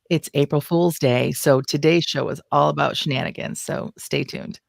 It's April Fool's Day, so today's show is all about shenanigans, so stay tuned.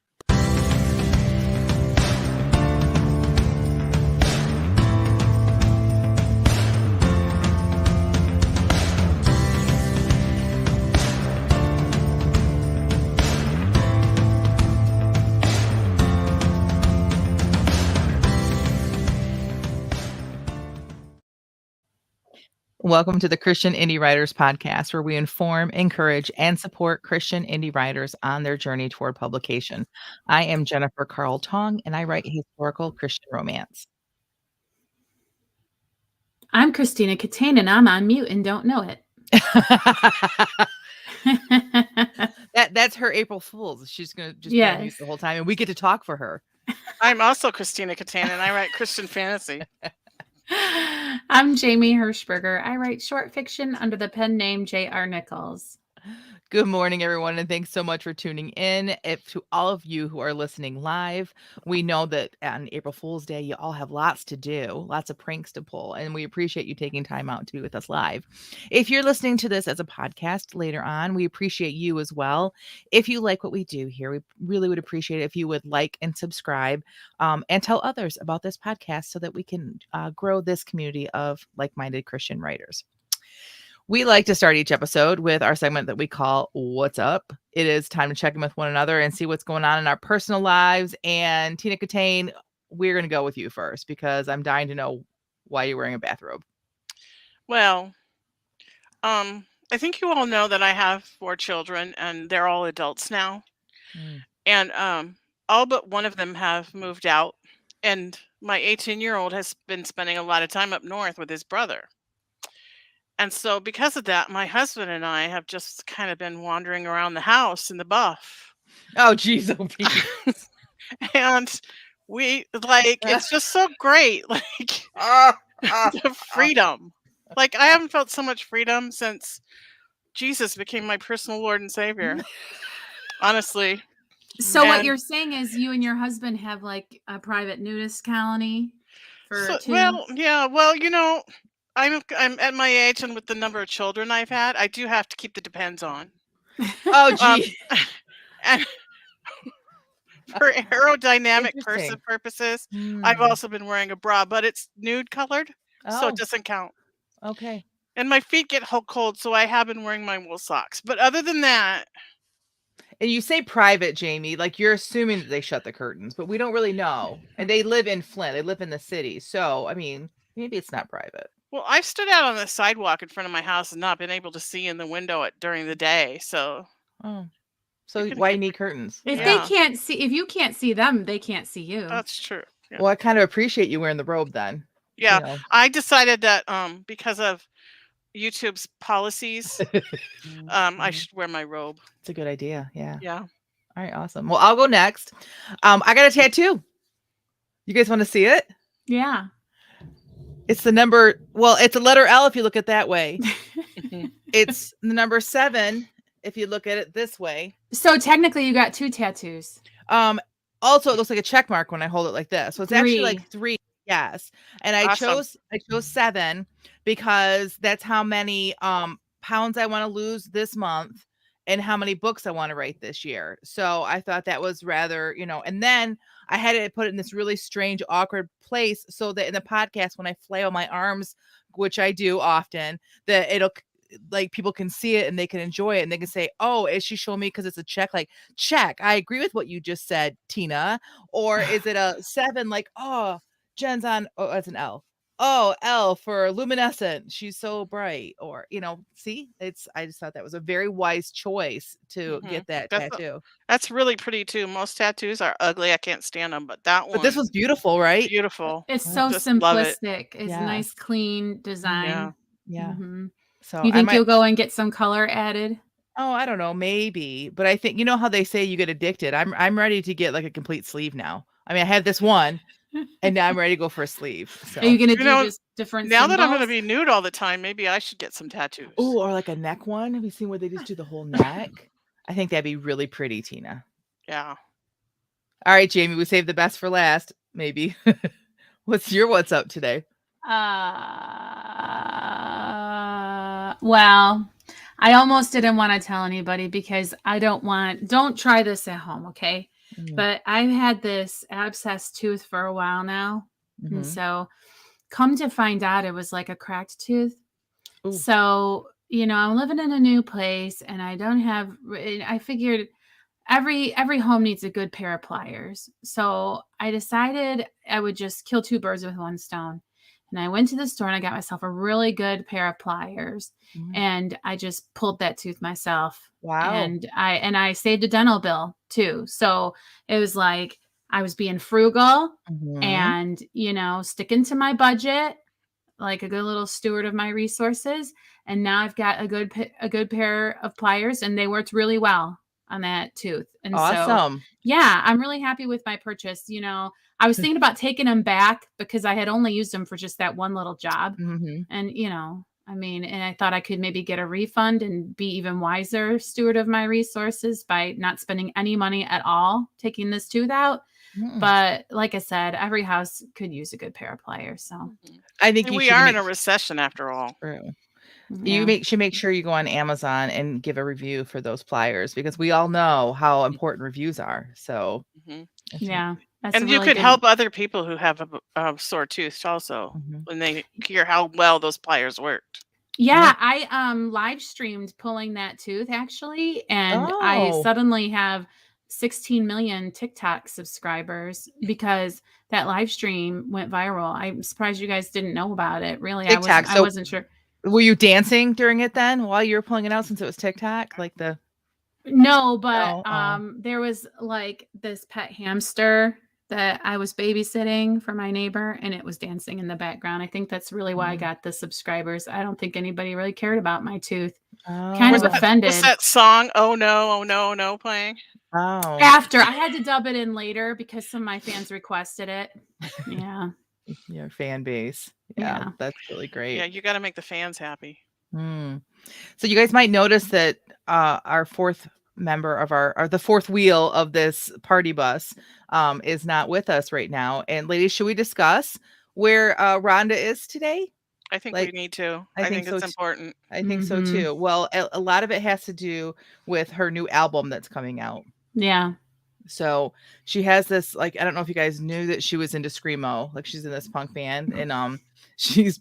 Welcome to the Christian Indie Writers Podcast, where we inform, encourage, and support Christian indie writers on their journey toward publication. I am Jennifer Carl Tong, and I write historical Christian romance. I'm Christina Catane, and I'm on mute and don't know it. That's her April Fool's. She's going to just be on mute the whole time, and we get to talk for her. I'm also Christina Catane, and I write Christian fantasy. I'm Jamie Hirschberger. I write short fiction under the pen name J.R. Nichols. Good morning, everyone, and thanks so much for tuning in. To all of you who are listening live, we know that on April Fool's Day, you all have lots to do, lots of pranks to pull, and we appreciate you taking time out to be with us live. If you're listening to this as a podcast later on, we appreciate you as well. If you like what we do here, we really would appreciate it if you would like and subscribe and tell others about this podcast so that we can grow this community of like-minded Christian writers. We like to start each episode with our segment that we call What's Up? It is time to check in with one another and see what's going on in our personal lives. And Tina Catane, we're going to go with you first because I'm dying to know why you're wearing a bathrobe. Well, I think you all know that I have 4 children and they're all adults now. And all but one of them have moved out. And my 18-year-old has been spending a lot of time up north with his brother. And so because of that, my husband and I have just kind of been wandering around the house in the buff. Oh, geez. Oh, and we it's just so great. The freedom. I haven't felt so much freedom since Jesus became my personal Lord and Savior. Honestly. So what you're saying is you and your husband have a private nudist colony for 2? Well, yeah. Well, I'm at my age, and with the number of children I've had, I do have to keep the Depends on. Oh, gee. And for aerodynamic purposes, I've also been wearing a bra, but it's nude colored, so it doesn't count. Okay. And my feet get cold, so I have been wearing my wool socks. But other than that... And you say private, Jamie, you're assuming that they shut the curtains, but we don't really know. And they live in Flint. They live in the city. So, I mean, maybe it's not private. Well, I've stood out on the sidewalk in front of my house and not been able to see in the window during the day, so... So why you need curtains? If they can't see, if you can't see them, they can't see you. That's true. Yeah. Well, I kind of appreciate you wearing the robe then. Yeah, I decided that because of YouTube's policies, I should wear my robe. It's a good idea. Yeah. Yeah. All right. Awesome. Well, I'll go next. I got a tattoo. You guys want to see it? Yeah. It's the number. Well, it's a letter L if you look at it that way. It's the number 7 if you look at it this way. So technically, you got 2 tattoos. Also, it looks like a check mark when I hold it like this. So it's 3. actually 3. Yes. And I chose 7 because that's how many pounds I want to lose this month and how many books I want to write this year. So I thought that was rather, and then I had to put it in this really strange, awkward place so that in the podcast, when I flail my arms, which I do often, that it'll people can see it and they can enjoy it and they can say, oh, is she showing me because it's a check? Check. I agree with what you just said, Tina. Or is it a 7? Oh, Jen's on, oh, it's an L. Oh, L for luminescent. She's so bright. Or, see, I just thought that was a very wise choice to get that tattoo. That's really pretty too. Most tattoos are ugly. I can't stand them, but that one. But this was beautiful, right? Beautiful. It's so simplistic. It's a nice, clean design. Yeah. Mm-hmm. So you think you'll go and get some color added? Oh, I don't know, maybe. But I think, how they say you get addicted. I'm ready to get a complete sleeve now. I mean, I have this one. And now I'm ready to go for a sleeve. So. Are you going to do just different Now symbols? that I'm going to be nude all the time, maybe I should get some tattoos. Oh, or a neck one. Have you seen where they just do the whole neck? I think that'd be really pretty, Tina. Yeah. All right, Jamie, we saved the best for last, maybe. What's up today? Well, I almost didn't want to tell anybody because don't try this at home, okay? But I've had this abscessed tooth for a while now. And so come to find out it was like a cracked tooth. Ooh. So, I'm living in a new place and I figured every home needs a good pair of pliers. So I decided I would just kill two birds with one stone. And I went to the store and I got myself a really good pair of pliers. And I just pulled that tooth myself. Wow. And I saved a dental bill too. So it was like I was being frugal and, sticking to my budget, like a good little steward of my resources. And now I've got a good pair of pliers and they worked really well on that tooth. And Awesome. so, yeah, I'm really happy with my purchase. I was thinking about taking them back because I had only used them for just that one little job. And, and I thought I could maybe get a refund and be even wiser steward of my resources by not spending any money at all taking this tooth out. But like I said, every house could use a good pair of pliers. So I think we are in a recession after all. True. Yeah. You should make sure you go on Amazon and give a review for those pliers because we all know how important reviews are. So yeah. And you could help other people who have a sore tooth also when they hear how well those pliers worked. Yeah, I live streamed pulling that tooth actually, and I suddenly have 16 million TikTok subscribers because that live stream went viral. I'm surprised you guys didn't know about it. Really, TikTok, I wasn't sure. Were you dancing during it then while you were pulling it out since it was TikTok? No, but there was like this pet hamster that I was babysitting for my neighbor and it was dancing in the background. I think that's really why I got the subscribers. I don't think anybody really cared about my tooth. Kind of offended. Was that song, Oh No, Oh No, No playing? Oh. After. I had to dub it in later because some of my fans requested it. Yeah. Your fan base. Yeah, that's really great. Yeah, you got to make the fans happy. So you guys might notice that our fourth member of the fourth wheel of this party bus is not with us right now. And ladies, should we discuss where Rhonda is today? I think we need to. I think it's important. I think so too. Well, a lot of it has to do with her new album that's coming out. Yeah. So she has this, I don't know if you guys knew that she was into Screamo, she's in this punk band and she's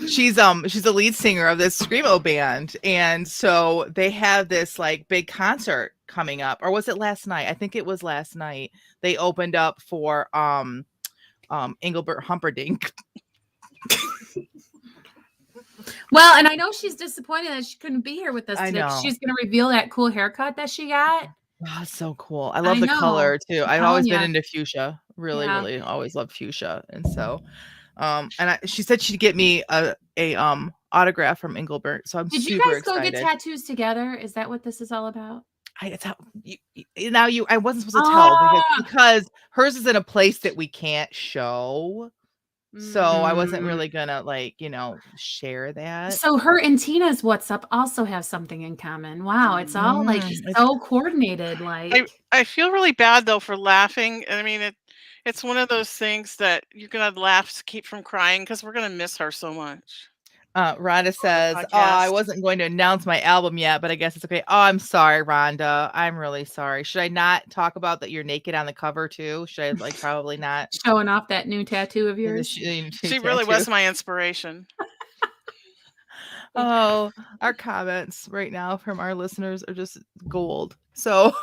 she's a lead singer of this Screamo band. And so they have this big concert coming up, or was it last night? I think it was last night. They opened up for Engelbert Humperdinck. Well, and I know she's disappointed that she couldn't be here with us today. I know. She's going to reveal that cool haircut that she got. Oh, so cool. I love the color too. I've always been into fuchsia. Really, really always loved fuchsia. And so, she said she'd get me a autograph from Engelbert. So I'm super excited. Did you guys go get tattoos together? Is that what this is all about? I wasn't supposed to tell because hers is in a place that we can't show. So I wasn't really gonna share that. So her and Tina's What's Up also have something in common. Wow, it's all so coordinated. I feel really bad though for laughing. I mean, it's one of those things that you're gonna laugh to keep from crying because we're gonna miss her so much. Rhonda says, I wasn't going to announce my album yet, but I guess it's okay. Oh, I'm sorry, Rhonda. I'm really sorry. Should I not talk about that you're naked on the cover too? Should I probably not? Showing off that new tattoo of yours? She really was my inspiration. Oh, our comments right now from our listeners are just gold. So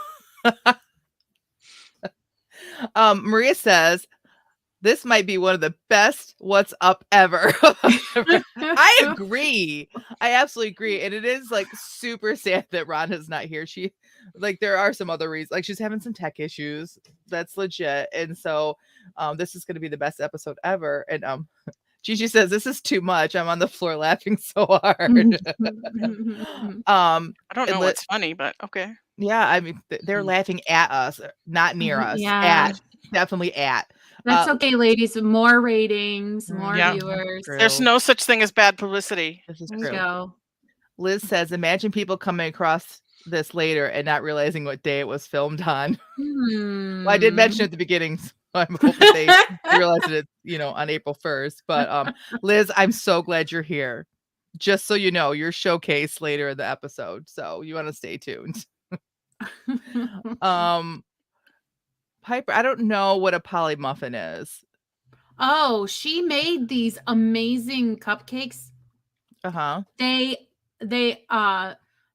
Maria says, this might be one of the best What's Up ever. I agree. I absolutely agree. And it is super sad that Rhonda's not here. She there are some other reasons. She's having some tech issues. That's legit. And so this is going to be the best episode ever. And Gigi says, this is too much. I'm on the floor laughing so hard. I don't know what's funny, but okay. Yeah, I mean, they're laughing at us, not near us. Yeah. Definitely at. That's okay, ladies. More ratings, more viewers. There's no such thing as bad publicity. This is there true. You go. Liz says, imagine people coming across this later and not realizing what day it was filmed on. Well, I did mention at the beginning, I'm hoping they realize that it's, on April 1st. But Liz, I'm so glad you're here. Just so you know, you're showcased later in the episode. So you want to stay tuned. Piper, I don't know what a Polly muffin is. Oh, she made these amazing cupcakes. Uh-huh. They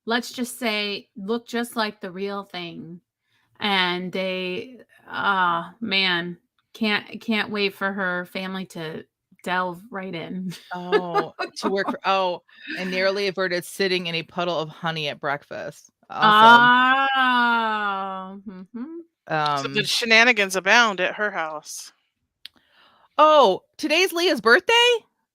let's just say look just like the real thing. And they man, can't wait for her family to delve right in. To work for and nearly averted sitting in a puddle of honey at breakfast. Awesome. So the shenanigans abound at her house. Oh, today's Leah's birthday?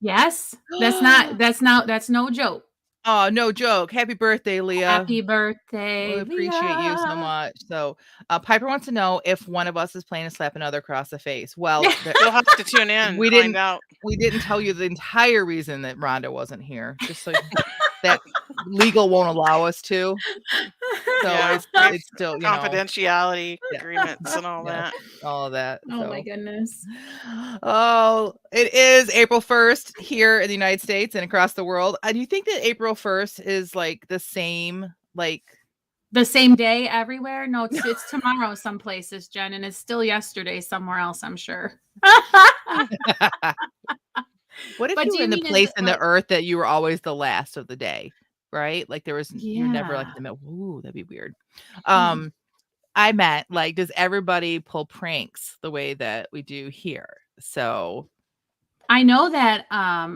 Yes. That's no joke. Oh, no joke. Happy birthday, Leah. Happy birthday. We appreciate you so much. So Piper wants to know if one of us is planning to slap another across the face. Well, you'll have to tune in. We didn't tell you the entire reason that Rhonda wasn't here. Just so that legal won't allow us to. So it's still confidentiality agreements and all that. All of that. Oh my goodness. Oh, it is April 1st here in the United States and across the world. Do you think that April 1st is like the same day everywhere? No, it's tomorrow some places, Jen, and it's still yesterday somewhere else, I'm sure. What if you were in the place in the earth that you were always the last of the day? Right? Like you're never like the middle. Ooh, that'd be weird. I meant like, does everybody pull pranks the way that we do here? So I know that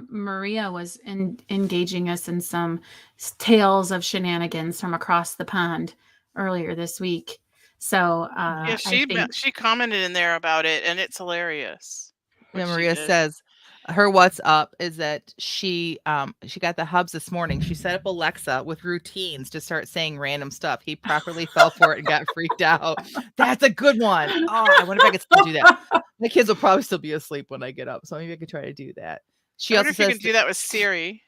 Maria was engaging us in some tales of shenanigans from across the pond earlier this week. So she commented in there about it, and it's hilarious. Yeah, Maria says her what's up is that she got the hubs this morning. She set up Alexa with routines to start saying random stuff. He properly fell for it and got freaked out. That's a good one. Oh, I wonder if I could still do that. My kids will probably still be asleep when I get up, so maybe I could try to do that. She also says you can do that with Siri.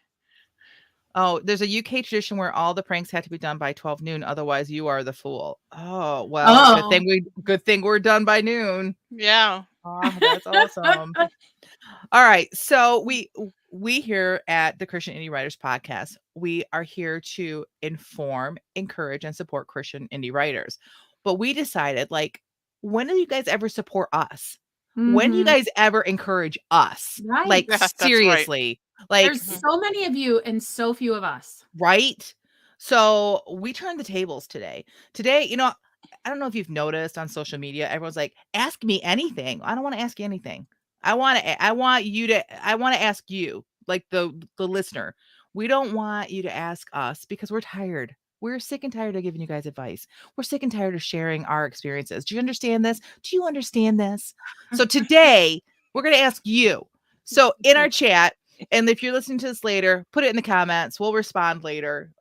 Oh, there's a UK tradition where all the pranks have to be done by 12 noon, otherwise you are the fool. Oh, well, good thing we're done by noon. Yeah. Oh, that's awesome. All right. So we here at the Christian Indie Writers Podcast, we are here to inform, encourage, and support Christian indie writers. But we decided, like, when do you guys ever support us? Mm-hmm. When do you guys ever encourage us? Right. Like, seriously. Right. Like, there's so many of you and so few of us. Right. So we turned the tables today. Today, I don't know if you've noticed on social media, everyone's like, ask me anything. I don't want to ask you anything. I want to ask you, like the listener. We don't want you to ask us because we're tired. We're sick and tired of giving you guys advice. We're sick and tired of sharing our experiences. Do you understand this? Do you understand this? So today we're going to ask you. So in our chat, and if you're listening to this later, put it in the comments. We'll respond later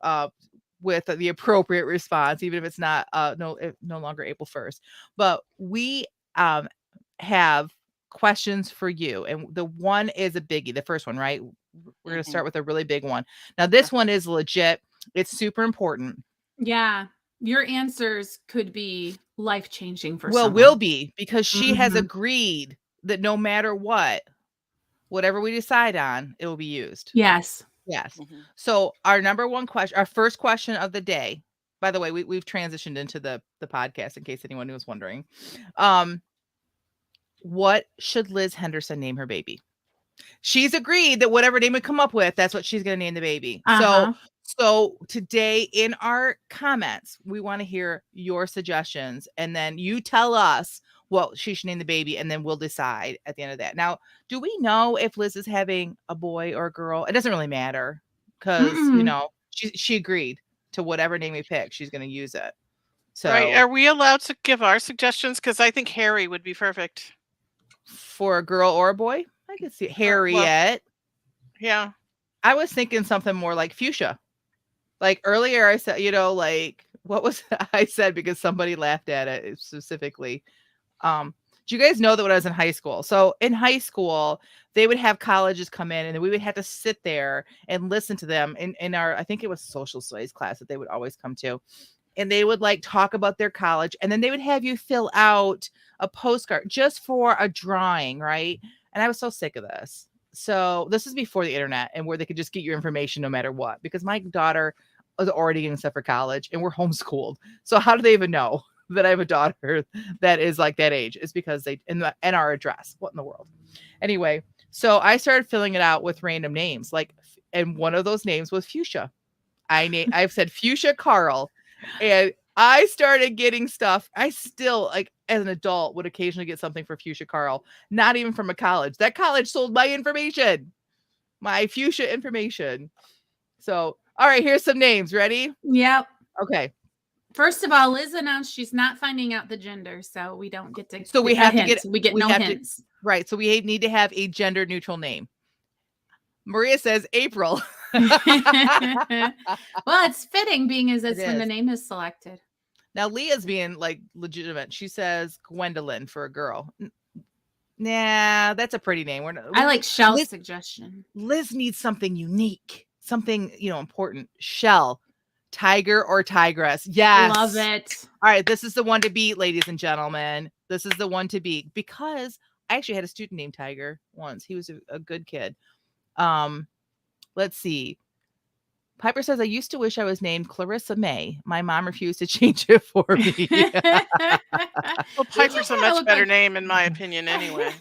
with the appropriate response, even if it's not no longer April 1st. But we have questions for you, and the one is a biggie. The first one, right? We're going to start with a really big one. Now this one is legit. It's super important. Yeah, your answers could be life-changing for someone. Will be, because she has agreed that no matter whatever we decide on, it will be used. Yes. So our number one question, our first question of the day, by the way, we've transitioned into the podcast in case anyone was wondering. What should Liz Henderson name her baby? She's agreed that whatever name we come up with, that's what she's going to name the baby. So today in our comments, we want to hear your suggestions, and then you tell us what she should name the baby, and then we'll decide at the end of that. Now, do we know if Liz is having a boy or a girl? It doesn't really matter because, she agreed to whatever name we pick. She's going to use it. So, right. Are we allowed to give our suggestions? Because I think Harry would be perfect. For a girl or a boy? I could see Harriet. Yeah. I was thinking something more like fuchsia. Like earlier I said, like what was I said because somebody laughed at it specifically. Do you guys know that when I was in high school? So in high school, they would have colleges come in and we would have to sit there and listen to them in our, I think it was social studies class that they would always come to. and they would like talk about their college, and then they would have you fill out a postcard just for a drawing, right? And I was so sick of this. So this is before the internet and where they could just get your information no matter what, because my daughter was already getting stuff for college and we're homeschooled. So how do they even know that I have a daughter that is like that age? It's because they and our address. What in the world? Anyway, so I started filling it out with random names, like, and one of those names was Fuchsia. I've said Fuchsia Carl, and I started getting stuff. I still, like, as an adult, would occasionally get something for Fuchsia Carl, not even from a college. That college sold my information, my Fuchsia information. So, all right, here's some names. Ready? Yep. Okay. First of all, Liz announced she's not finding out the gender, so we don't get to. So we have to get. We get no hints. Right. So we need to have a gender neutral name. Maria says April. Well, it's fitting, being as it's when the name is selected. Now Leah's being like legitimate. She says Gwendolyn for a girl. Nah, that's a pretty name. I like Shell's suggestion. Liz needs something unique, something, important. Shell, tiger or tigress. Yes. Love it. All right. This is the one to beat, ladies and gentlemen. This is the one to beat, because I actually had a student named Tiger once. He was a good kid. Let's see. Piper says, I used to wish I was named Clarissa May. My mom refused to change it for me. Well, Piper's a much better name, in my opinion, anyway.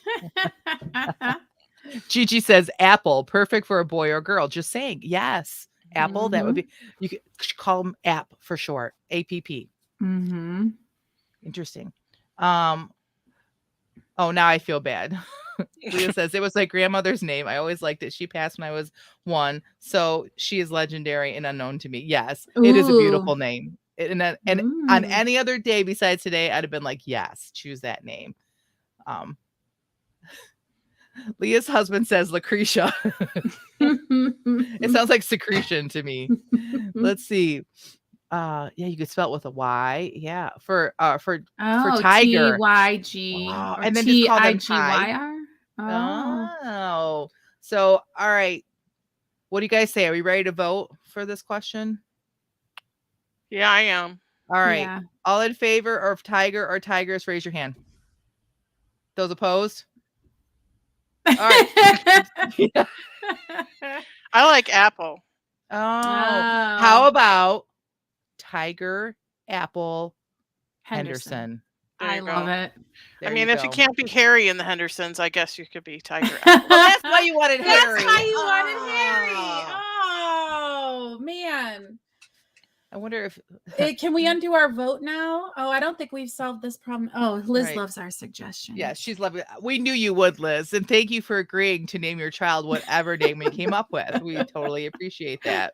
Gigi says Apple, perfect for a boy or girl. Just saying. Yes. Apple, that would be, you could call them App for short. APP. Mm-hmm. Interesting. Oh, now I feel bad. Leah says, it was my grandmother's name. I always liked it. She passed when I was 1. So she is legendary and unknown to me. Yes, it is a beautiful name. And on any other day besides today, I'd have been like, yes, choose that name. Leah's husband says Lucretia. It sounds like secretion to me. Let's see. Yeah, you could spell it with a Y. Yeah, for tiger. TYG. Wow. And then just call them TIGYR. Oh, so all right. What do you guys say? Are we ready to vote for this question? Yeah, I am. All right. Yeah. All in favor of tiger or tigress, raise your hand. Those opposed? All right. Yeah. I like Apple. Oh. How about Tiger, Apple, Henderson? I love it. I mean, if you can't be Harry in the Hendersons, I guess you could be Tiger. Apple. Well, that's why you wanted Harry. That's why you wanted Harry. Oh, man. I wonder if can we undo our vote now? Oh, I don't think we've solved this problem. Oh, Liz loves our suggestion. Yeah, she's loving it. We knew you would, Liz. And thank you for agreeing to name your child whatever name we came up with. We totally appreciate that.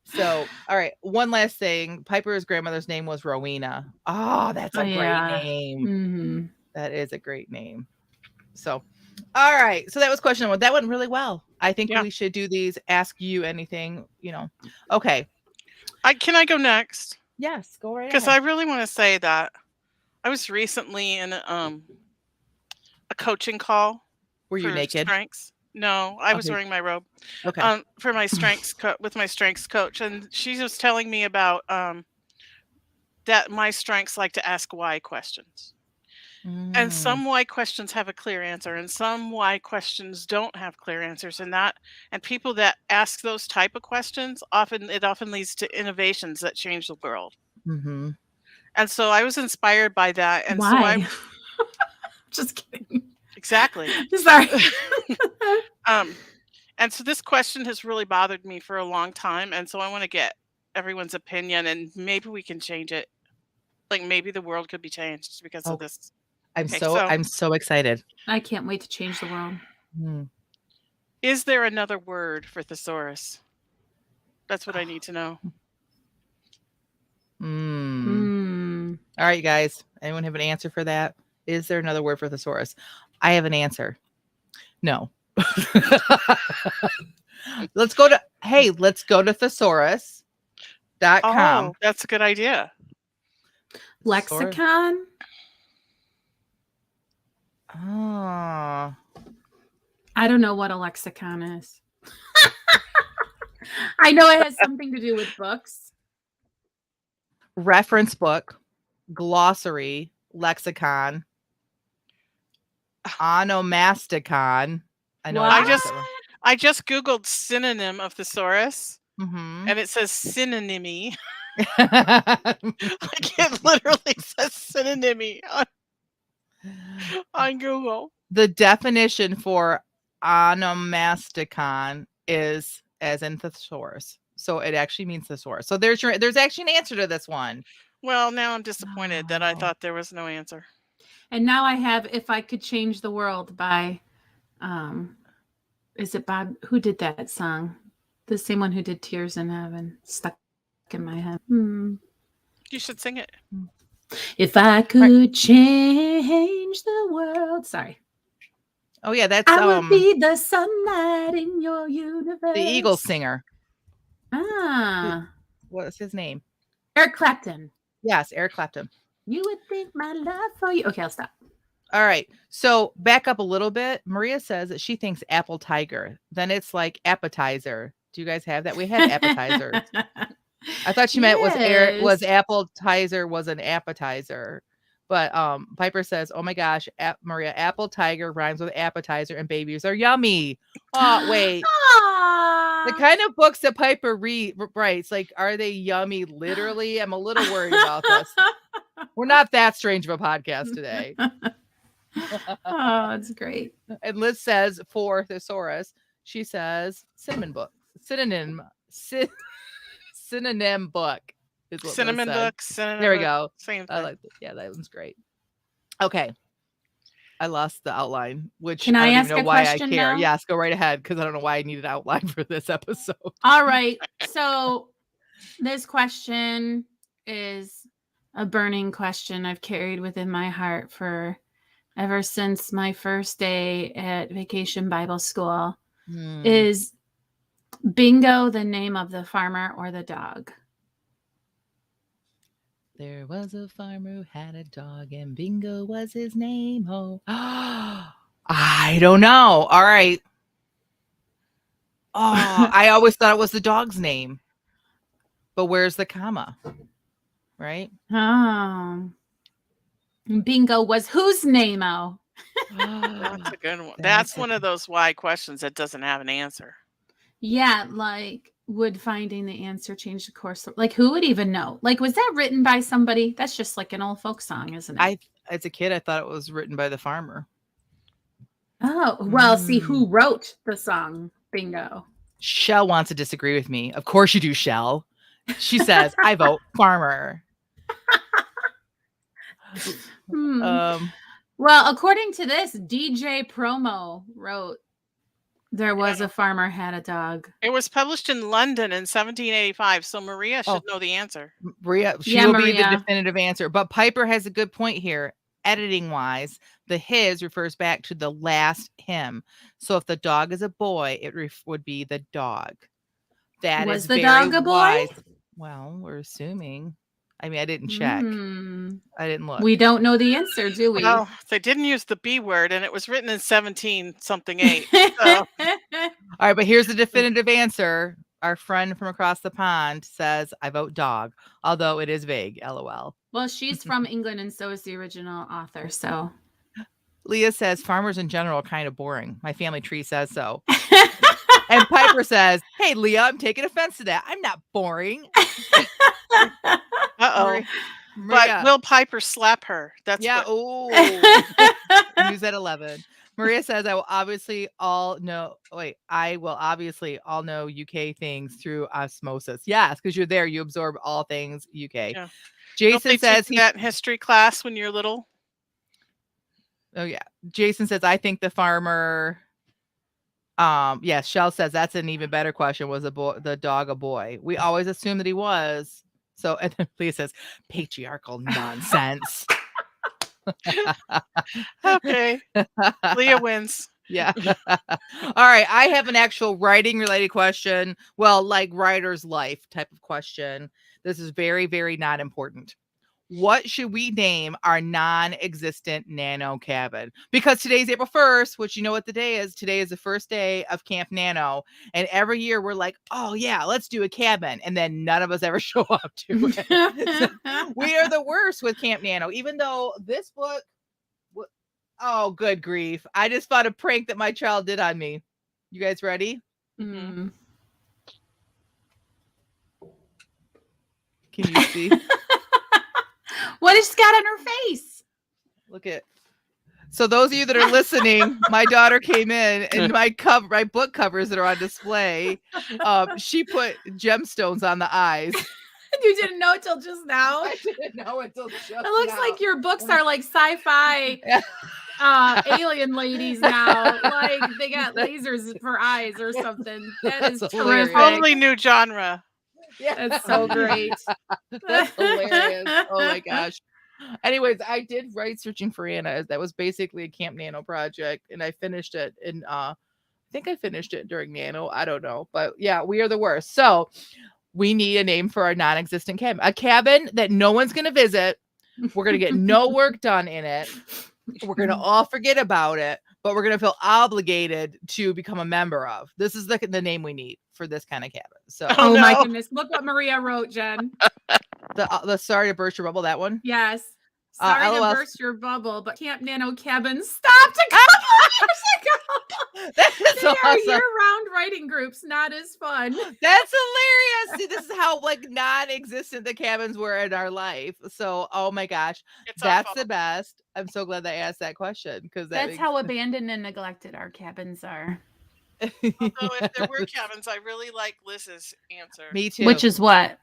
So, all right. One last thing. Piper's grandmother's name was Rowena. Oh, that's a great name. Mm-hmm. That is a great name. So, all right. So that was question 1. That went really well. I think we should do these. Ask you anything, Okay. Can I go next? Yes, go right ahead. Because I really want to say that I was recently in a coaching call. Were you naked? Strengths. No, I was wearing my robe. Okay. For my strengths with my strengths coach, and she was telling me about that my strengths like to ask why questions. And some why questions have a clear answer, and some why questions don't have clear answers. And people that ask those type of questions often leads to innovations that change the world. Mm-hmm. And so I was inspired by that. And why? so I'm just kidding. Exactly. Sorry. And so this question has really bothered me for a long time, and so I want to get everyone's opinion, and maybe we can change it. Like maybe the world could be changed because of this. I'm so excited. I can't wait to change the world. Is there another word for thesaurus? That's what I need to know. All right, you guys. Anyone have an answer for that? Is there another word for thesaurus? I have an answer. No. Let's go to thesaurus.com. Oh, that's a good idea. Lexicon? Oh. I don't know what a lexicon is. I know it has something to do with books. reference book, glossary, lexicon, onomasticon. I know What? I just Googled synonym of thesaurus, Mm-hmm. and it says synonymy. Like it literally says synonymy on Google. The definition for onomasticon is as in thesaurus. So it actually means thesaurus. So there's actually an answer to this one. Well, now I'm disappointed that I thought there was no answer. And now I have If I Could Change the World by is it Bob? Who did that song? The same one who did Tears in Heaven. Stuck in my head. You should sing it. If I could change the world. Sorry. Oh yeah, that's I would be the sunlight in your universe. The Eagles singer. Ah. What's his name? Eric Clapton. Yes, Eric Clapton. You would think my love for you. Okay, I'll stop. All right. So back up a little bit. Maria says that she thinks apple tiger. Then it's like appetizer. Do you guys have that? We had appetizers. I thought she meant was appetizer was an appetizer. But Piper says, "Oh my gosh, Maria, apple tiger rhymes with appetizer, and babies are yummy." Oh wait, the kind of books that Piper writes, like, are they yummy? Literally, I'm a little worried about this. We're not that strange of a podcast today. Oh, that's great. And Liz says for thesaurus, she says synonym book. Synonym book. Cinnamon book. There we go. Same thing. I like that. Yeah, that one's great. Okay. I lost the outline, which Can I don't ask even know a why I question care. now? Yes, go right ahead, because I don't know why I need an outline for this episode. All right. So this question is a burning question I've carried within my heart for ever since my first day at Vacation Bible School. Is Bingo the name of the farmer or the dog? There was a farmer who had a dog, and Bingo was his name. Oh, I don't know. All right. Oh, I always thought it was the dog's name. But where's the comma? Right? Oh. Bingo was whose name-o? That's a good one. That's one of those why questions that doesn't have an answer. Yeah, like, would finding the answer change the course? Like, who would even know? Like, was that written by somebody? That's just like an old folk song, isn't it? As a kid, I thought it was written by the farmer. Oh, well, see who wrote the song Bingo. Shell wants to disagree with me. Of course you do, Shell. She says, I vote farmer. Well, according to this, DJ Promo wrote There Was a Farmer Had a Dog. It was published in London in 1785, so Maria should know the answer. Maria, she will be the definitive answer. But Piper has a good point here. Editing-wise, the his refers back to the last him. So if the dog is a boy, it would be the dog. That was the dog a boy? Wise. Well, we're assuming. I mean, I didn't check. I didn't look. We don't know the answer, do we? Well, they didn't use the B word, and it was written in 17-something-8. So. All right, but here's the definitive answer. Our friend from across the pond says, I vote dog, although it is vague, LOL. Well, she's from England, and so is the original author, so. Leah says, farmers in general are kind of boring. My family tree says so. And Piper says, hey, Leah, I'm taking offense to that. I'm not boring. Uh-oh. But will Piper slap her? That's News at 11. Maria says, I will obviously all know UK things through osmosis. Yes, because you're there. You absorb all things UK. Yeah. Jason says that in history class when you're little. Oh yeah. Jason says, I think the farmer. Yes, Shell says that's an even better question. Was the dog a boy? We always assume that he was. So, and then Leah says, patriarchal nonsense. Okay. Leah wins. Yeah. All right. I have an actual writing related question. Well, like writer's life type of question. This is very, very not important. what should we name our non-existent nano cabin? Because today's April 1st, which you know what the day is. Today is the first day of Camp Nano. And every year we're like, oh yeah, let's do a cabin. And then none of us ever show up to it. So we are the worst with Camp Nano, even though this book, oh, good grief. I just found a prank that my child did on me. You guys ready? Mm-hmm. Can you see? What has she got on her face? Look at. So those of you that are listening, my daughter came in and my book covers that are on display. She put gemstones on the eyes. You didn't know till just now. I didn't know until just It looks now. like your books are like sci-fi alien ladies now. Like they got lasers for eyes or something. That is terrific. Totally new genre. Yeah. That's so great. That's hilarious. Oh my gosh. Anyways, I did write Searching for Anna. That was basically a Camp Nano project, and I finished it in I think I finished it during Nano. I don't know. But yeah, we are the worst. So we need a name for our non-existent cabin. A cabin that no one's gonna visit. We're gonna get no work done in it. We're gonna all forget about it, but we're gonna feel obligated to become a member of. This is the name we need for this kind of cabin. So Oh no. my goodness. Look what Maria wrote, Jen. the sorry to burst your bubble, that one. Yes. Sorry to LOL. burst your bubble, but Camp Nano Cabin stopped a couple of years ago. That is They are awesome. year-round writing groups, not as fun. That's hilarious. See, this is how like non-existent the cabins were in our life. So, oh my gosh, It's our that's fault. the best. I'm so glad that I asked that question because That's how abandoned and neglected our cabins are. Although if there were cabins, I really like Liz's answer. Me too. Which is what?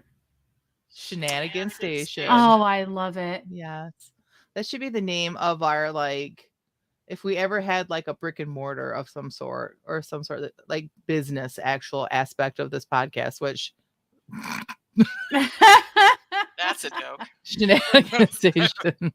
Shenanigan Station. Oh, I love it. Yes, that should be the name of our like. If we ever had like a brick and mortar of some sort or some sort of like business actual aspect of this podcast, which That's a joke. Shenanigan Station.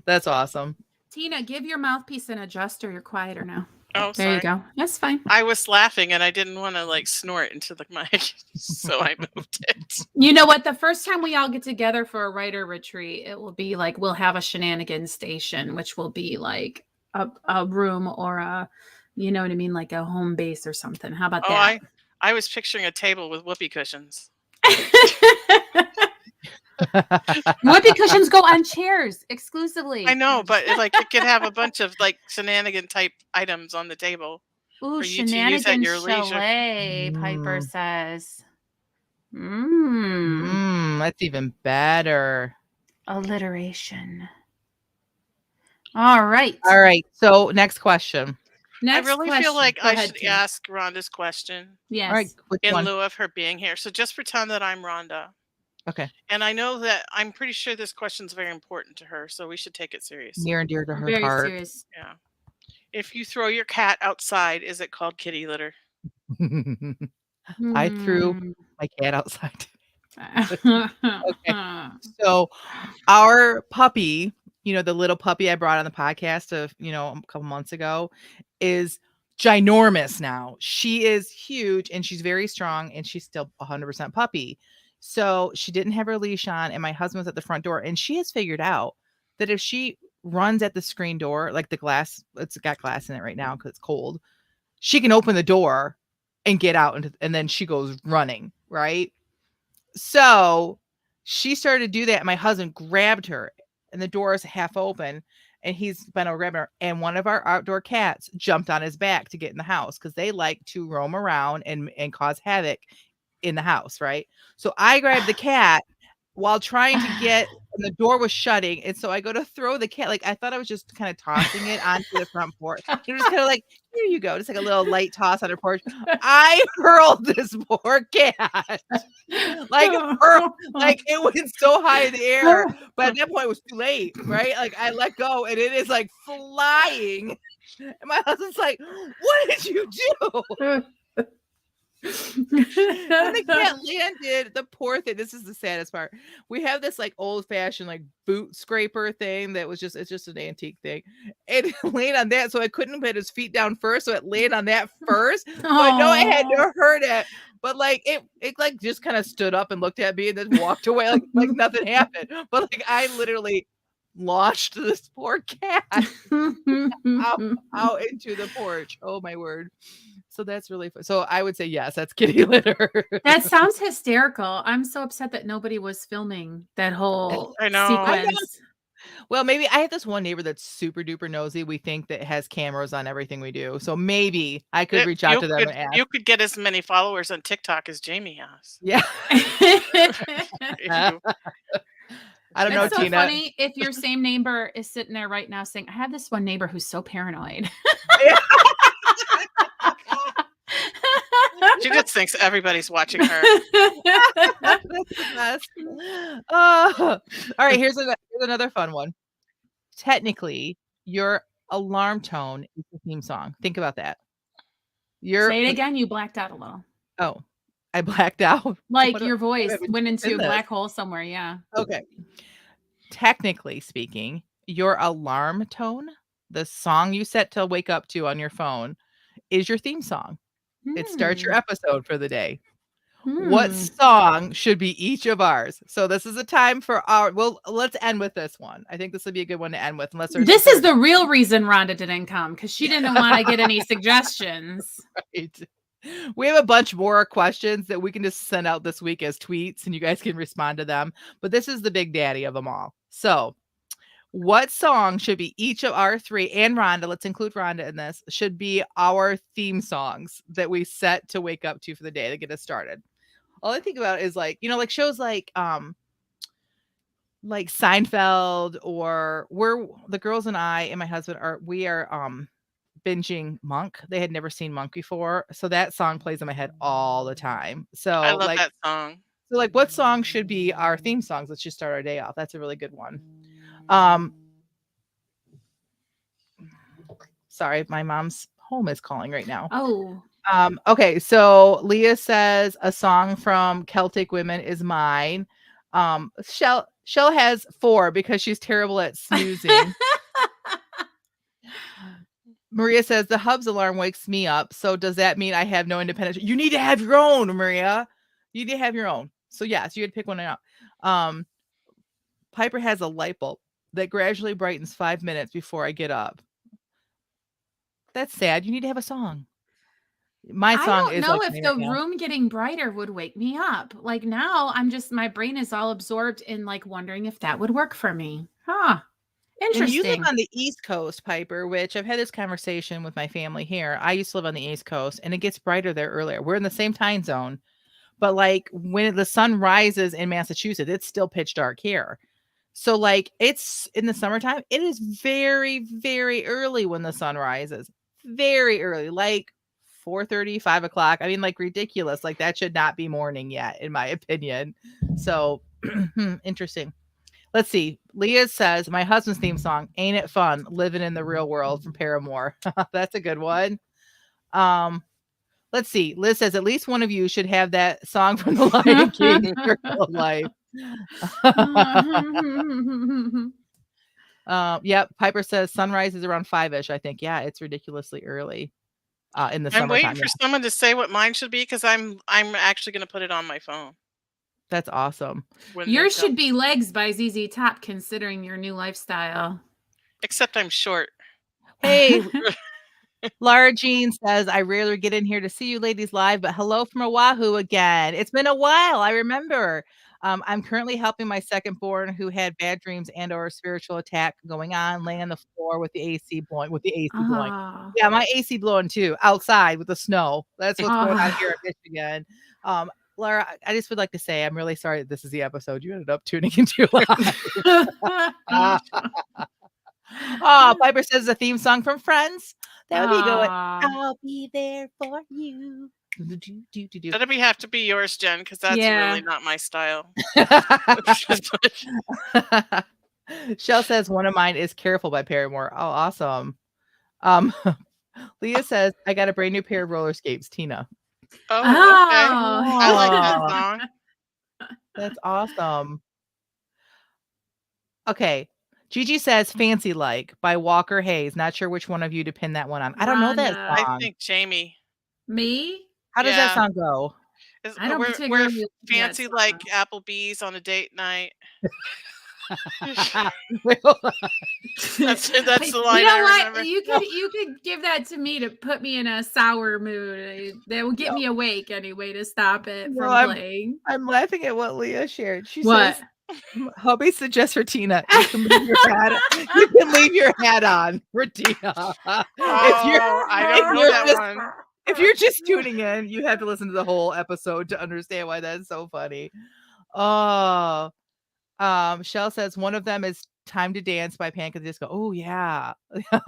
That's awesome. Tina, give your mouthpiece an adjuster. You're quieter now. Oh, There sorry. you go. That's fine. I was laughing and I didn't want to like snort into the mic, so I moved it. You know what? The first time we all get together for a writer retreat, it will be like we'll have a shenanigan station, which will be like a room or a, you know what I mean, like a home base or something. How about Oh, that? I was picturing a table with whoopee cushions. Whoopee cushions go on chairs exclusively. I know, but like it could have a bunch of like shenanigan type items on the table. Ooh, for you to use at shenanigan your leisure. chalet, Piper Mm. says. Mmm. That's even better. Alliteration. All right. All right. So next question. Next I really question. feel like Go I ahead, should Tina. ask Rhonda's question Yes. All right. Which in one? lieu of her being here. So just pretend that I'm Rhonda. Okay. And I know that I'm pretty sure this question's very important to her, so we should take it serious. Near and dear to her Very heart. serious. Yeah. If you throw your cat outside, is it called kitty litter? I threw my cat outside. Okay. So our puppy, you know, the little puppy I brought on the podcast of, you know, a couple months ago is ginormous now. She is huge and she's very strong and she's still 100% puppy. So she didn't have her leash on and my husband's at the front door and she has figured out that if she runs at the screen door, like the glass, it's got glass in it right now because it's cold, she can open the door and get out and then she goes running, right? So she started to do that. And my husband grabbed her and the door is half open and he's been over grabbing her. And one of our outdoor cats jumped on his back to get in the house because they like to roam around and cause havoc in the house, right? So I grabbed the cat while trying to get, and the door was shutting. And so I go to throw the cat. Like I thought I was just kind of tossing it onto the front porch. It was kind of like, here you go. Just like a little light toss on her porch. I hurled this poor cat. Like it went so high in the air. But at that point it was too late, right? Like I let go and it is like flying. And my husband's like, what did you do? When the cat landed, the poor thing, this is the saddest part. We have this like old fashioned like boot scraper thing that was it's just an antique thing. It landed on that, so I couldn't put his feet down first, so it landed on that first. So I know I had to hurt it, but like it like just kind of stood up and looked at me and then walked away like nothing happened. But like I literally launched this poor cat out into the porch. Oh my word. So that's really fun. So I would say yes, that's kitty litter. That sounds hysterical. I'm so upset that nobody was filming that whole sequence. Well, maybe I have this one neighbor that's super duper nosy. We think that has cameras on everything we do. So maybe I could reach out to them and ask. You could get as many followers on TikTok as Jamie has. Yeah. I don't know, so Tina. Funny if your same neighbor is sitting there right now saying, I have this one neighbor who's so paranoid. She just thinks everybody's watching her. That's the best. All right, here's another fun one. Technically, your alarm tone is the theme song. Think about that. Say it again. You blacked out a little. Oh, I blacked out. Like your voice went into a black hole somewhere. Yeah. Okay. Technically speaking, your alarm tone, the song you set to wake up to on your phone, is your theme song. It starts your episode for the day. What song should be each of ours? So this is a time for let's end with this one. I think this would be a good one to end with. This is the real reason Rhonda didn't come, because she didn't want to get any suggestions. Right. We have a bunch more questions that we can just send out this week as tweets and you guys can respond to them. But this is the big daddy of them all. So what song should be each of our three, and Rhonda, let's include Rhonda in this, should be our theme songs that we set to wake up to for the day to get us started? All I think about is like shows like Seinfeld, or the girls and I and my husband are binging Monk. They had never seen Monk before. So that song plays in my head all the time. So I love that song. So like what song should be our theme songs? Let's just start our day off. That's a really good one. Sorry, my mom's home is calling right now. Oh. Okay, so Leah says a song from Celtic Women is mine. Shell has 4 because she's terrible at snoozing. Maria says the Hubs alarm wakes me up. So does that mean I have no independence? You need to have your own, Maria. You need to have your own. So yes, you had to pick one out. Piper has a light bulb that gradually brightens 5 minutes before I get up. That's sad. You need to have a song. My song is. I don't know if the room getting brighter would wake me up. Like now, my brain is all absorbed in like wondering if that would work for me. Huh. Interesting. And you live on the East Coast, Piper, which I've had this conversation with my family here. I used to live on the East Coast, and it gets brighter there earlier. We're in the same time zone, but like when the sun rises in Massachusetts, it's still pitch dark here. So like it's in the summertime, it is very, very early when the sun rises. Very early, like 4:30, 5 o'clock. I mean, like ridiculous. Like that should not be morning yet, in my opinion. So interesting. Let's see. Leah says my husband's theme song, "Ain't It Fun Living in the Real World" from Paramore. That's a good one. Let's see. Liz says at least one of you should have that song from The Lion King, Circle of Life. Yep. Piper says sunrise is around 5-ish. I think. Yeah, it's ridiculously early. In the summertime. I'm waiting for someone to say what mine should be because I'm actually going to put it on my phone. That's awesome. Yours should be Legs by ZZ Top, considering your new lifestyle. Except I'm short. Hey, Laura Jean says, I rarely get in here to see you ladies live, but hello from Oahu again. It's been a while. I remember. I'm currently helping my second born who had bad dreams and or a spiritual attack going on, laying on the floor with the AC blowing, blowing. Yeah, my AC blowing too, outside with the snow. That's what's going on here in Michigan. Laura, I just would like to say I'm really sorry that this is the episode you ended up tuning into live. Piper says a theme song from Friends. That would be good. I'll be there for you. That'll have to be yours, Jen, because that's really not my style. Shell says one of mine is Careful by Paramore. Oh, awesome. Leah says I got a brand new pair of roller skates, Tina. Oh, okay. Oh. I like that Oh, song. that's awesome. Okay. Gigi says "Fancy Like" by Walker Hayes. Not sure which one of you to pin that one on. I don't know that Rhonda. I song. think Jamie. Me? How does that Yeah. song go? I don't We're particularly like that fancy like song. Applebee's on a date night. Well, That's But the you line know I what? remember. You could give that to me to put me in a sour mood. That will get no, me awake anyway to stop it no, from playing. I'm laughing at what Leah shared. She What? says, "Hubby suggests for Tina. You can leave your hat. You can leave your hat on for Tina. If you're Oh, I if don't know you're that just one. if you're just tuning in, you have to listen to the whole episode to understand why that's so funny." Oh, Shell says one of them is "Time to Dance" by Panic at the Disco. Oh yeah. I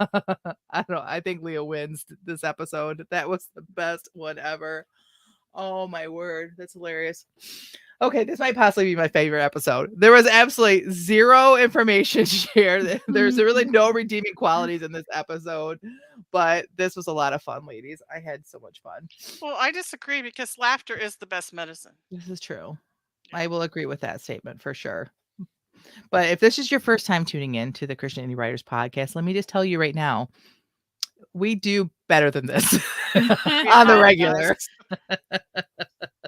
don't know. I think Leah wins this episode. That was the best one ever. Oh my word. That's hilarious. Okay, this might possibly be my favorite episode. There was absolutely zero information shared. There's really no redeeming qualities in this episode, but this was a lot of fun, ladies. I had so much fun. Well, I disagree because laughter is the best medicine. This is true. Yeah. I will agree with that statement for sure. But if this is your first time tuning in to the Christian Indie Writers Podcast, let me just tell you right now, we do better than this We on the regular. apologize.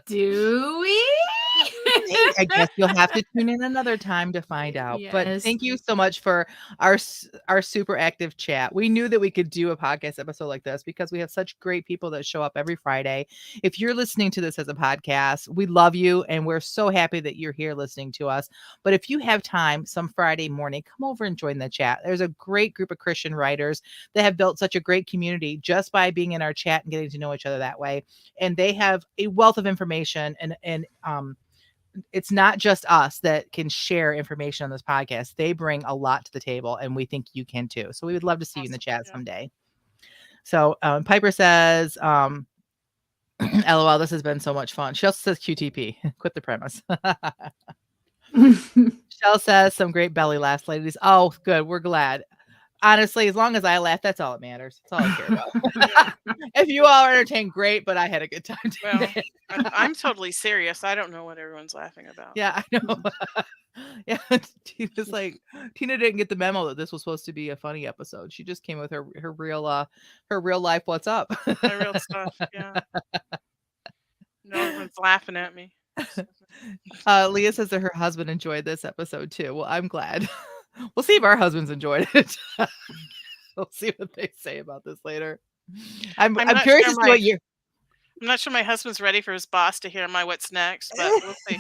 Do we? I guess you'll have to tune in another time to find out. But Yes. thank you so much for our super active chat. We knew that we could do a podcast episode like this because we have such great people that show up every Friday. If you're listening to this as a podcast, we love you and we're so happy that you're here listening to us. But if you have time some Friday morning, come over and join the chat. There's a great group of Christian writers that have built such a great community just by being in our chat and getting to know each other that way. And they have a wealth of information and it's not just us that can share information on this podcast. They bring a lot to the table and we think you can too. So we would love to see you in the chat someday. So Piper says, LOL, this has been so much fun. She also says QTP, quit the premise. Shell says some great belly laughs, ladies. Oh, good. We're glad. Honestly, as long as I laugh, that's all that matters. That's all I care about. If you all are entertained, great, but I had a good time today. Well, I'm totally serious. I don't know what everyone's laughing about. Yeah, I know. Yeah, Tina's like, Tina didn't get the memo that this was supposed to be a funny episode. She just came with her real life what's up. My real stuff, yeah. No one's laughing at me. Leah says that her husband enjoyed this episode too. Well, I'm glad. We'll see if our husbands enjoyed it. We'll see what they say about this later. I'm curious to see what you're. I'm not sure my husband's ready for his boss to hear my what's next, but we'll see.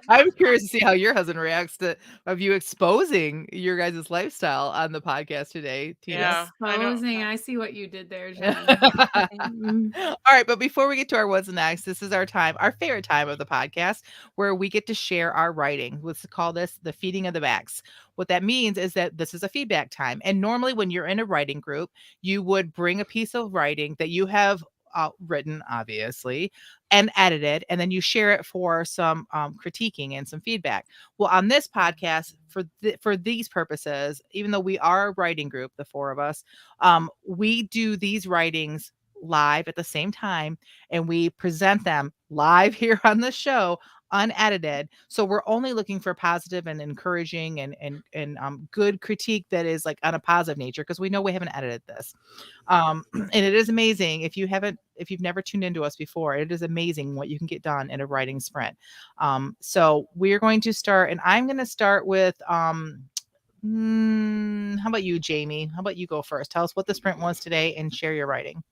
I'm curious to see how your husband reacts to of you exposing your guys' lifestyle on the podcast today, Tina. Yeah, I see what you did there, Jen. All right, but before we get to our what's next, this is our time, our favorite time of the podcast, where we get to share our writing. Let's call this the feeding of the backs. What that means is that this is a feedback time. And normally when you're in a writing group, you would bring a piece of writing that you have written, obviously, and edited, and then you share it for some critiquing and some feedback. Well, on this podcast, for these purposes, even though we are a writing group, the four of us, we do these writings live at the same time, and we present them live here on the show, unedited. So we're only looking for positive and encouraging and good critique that is like on a positive nature, because we know we haven't edited this. And it is amazing if you've never tuned into us before, it is amazing what you can get done in a writing sprint. So we're going to start, and I'm going to start with how about you, Jamie? How about you go first? Tell us what the sprint was today and share your writing.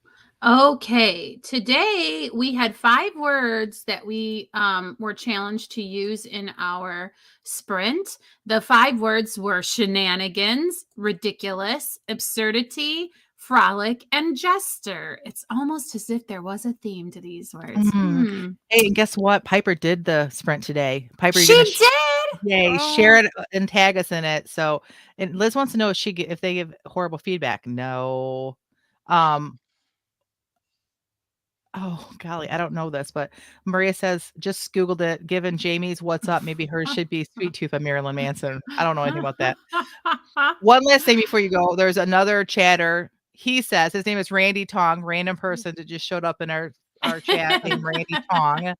Okay, today we had 5 words that we were challenged to use in our sprint. The 5 words were shenanigans, ridiculous, absurdity, frolic, and jester. It's almost as if there was a theme to these words. Hey, and guess what? Piper did the sprint today. Piper, she did. Yay! Share it and tag us in it. So, and Liz wants to know if they give horrible feedback. No. Oh, golly, I don't know this, but Maria says, just Googled it. Given Jamie's what's up, maybe hers should be Sweet Tooth by Marilyn Manson. I don't know anything about that. One last thing before you go. There's another chatter. He says his name is Randy Tong, random person that just showed up in our our chat named Randy Tong.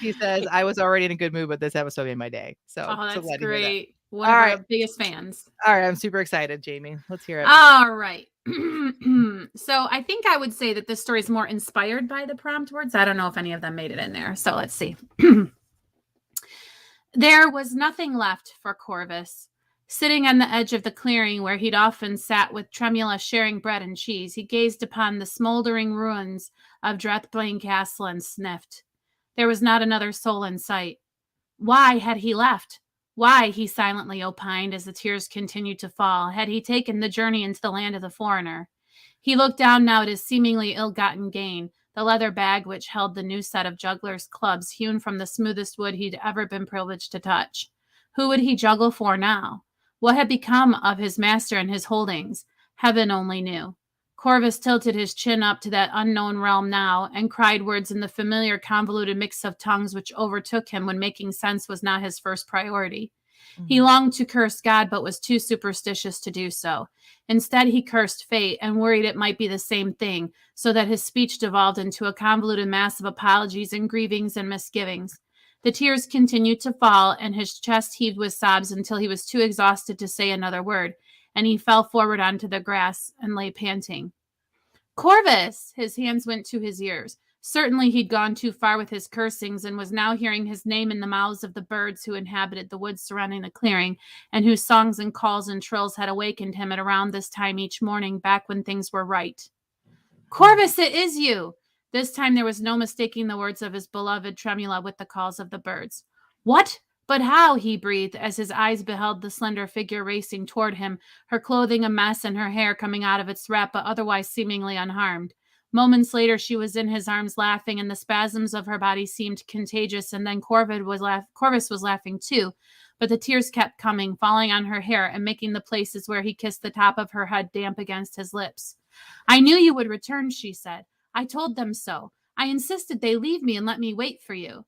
He says, I was already in a good mood, but this episode made my day. So, that's glad great. One of our biggest fans. All right. I'm super excited, Jamie. Let's hear it. All right. So I think I would say that this story is more inspired by the prompt words. I don't know if any of them made it in there. So let's see. There was nothing left for Corvus. Sitting on the edge of the clearing where he'd often sat with Tremula sharing bread and cheese, he gazed upon the smoldering ruins of Drethbane Castle and sniffed. There was not another soul in sight. Why had he left? Why, he silently opined as the tears continued to fall, had he taken the journey into the land of the foreigner? He looked down now at his seemingly ill-gotten gain, the leather bag which held the new set of juggler's clubs hewn from the smoothest wood he'd ever been privileged to touch. Who would he juggle for now? What had become of his master and his holdings? Heaven only knew. Corvus tilted his chin up to that unknown realm now and cried words in the familiar convoluted mix of tongues which overtook him when making sense was not his first priority. He longed to curse God, but was too superstitious to do so. Instead, he cursed fate and worried it might be the same thing, so that his speech devolved into a convoluted mass of apologies and grievings and misgivings. The tears continued to fall, and his chest heaved with sobs until he was too exhausted to say another word, and he fell forward onto the grass and lay panting. Corvus! His hands went to his ears. Certainly he'd gone too far with his cursings and was now hearing his name in the mouths of the birds who inhabited the woods surrounding the clearing and whose songs and calls and trills had awakened him at around this time each morning back when things were right. Corvus, it is you! This time there was no mistaking the words of his beloved Tremula with the calls of the birds. What? But how? He breathed as his eyes beheld the slender figure racing toward him, her clothing a mess and her hair coming out of its wrap but otherwise seemingly unharmed. Moments later, she was in his arms laughing, and the spasms of her body seemed contagious, and then Corvus was laughing too, but the tears kept coming, falling on her hair and making the places where he kissed the top of her head damp against his lips. I knew you would return, she said. I told them so. I insisted they leave me and let me wait for you.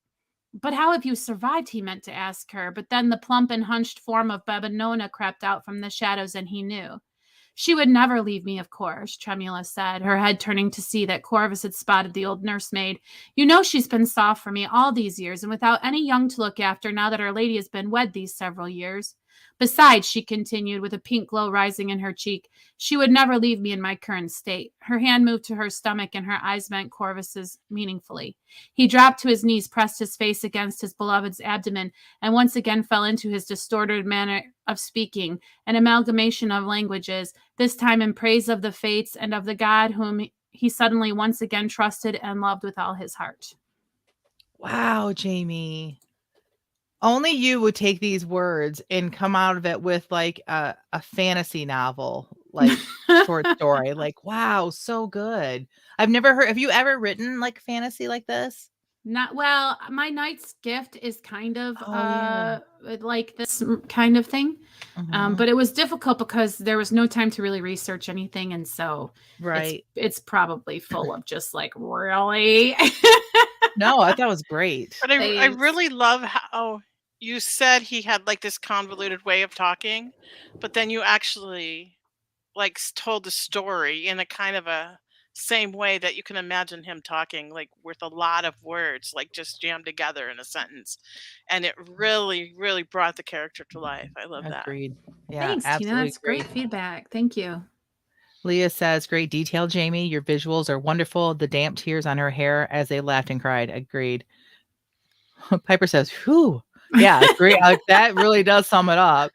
But how have you survived, he meant to ask her, but then the plump and hunched form of Babenona crept out from the shadows, and he knew. She would never leave me, of course, Tremula said, her head turning to see that Corvus had spotted the old nursemaid. You know she's been soft for me all these years, and without any young to look after now that our lady has been wed these several years. Besides, she continued, with a pink glow rising in her cheek, she would never leave me in my current state. Her hand moved to her stomach, and her eyes met Corvus's meaningfully. He dropped to his knees, pressed his face against his beloved's abdomen, and once again fell into his distorted manner of speaking, an amalgamation of languages, this time in praise of the fates and of the God whom he suddenly once again trusted and loved with all his heart. Wow, Jamie. Only you would take these words and come out of it with like a fantasy novel, like short story. Like, wow, so good. I've never heard. Have you ever written like fantasy like this? Not well. My Knight's Gift is kind of like this kind of thing, but it was difficult because there was no time to really research anything, and so it's probably full of just like really. No, I thought it was great. But I really love how you said he had like this convoluted way of talking, but then you actually like told the story in a kind of a same way that you can imagine him talking, like with a lot of words, like just jammed together in a sentence. And it really, really brought the character to life. I love that. Agreed. Yeah, thanks, absolutely. Tina. That's great feedback. Thank you. Leah says, great detail, Jamie. Your visuals are wonderful. The damp tears on her hair as they laughed and cried. Agreed. Piper says, whew. Yeah, great. That really does sum it up.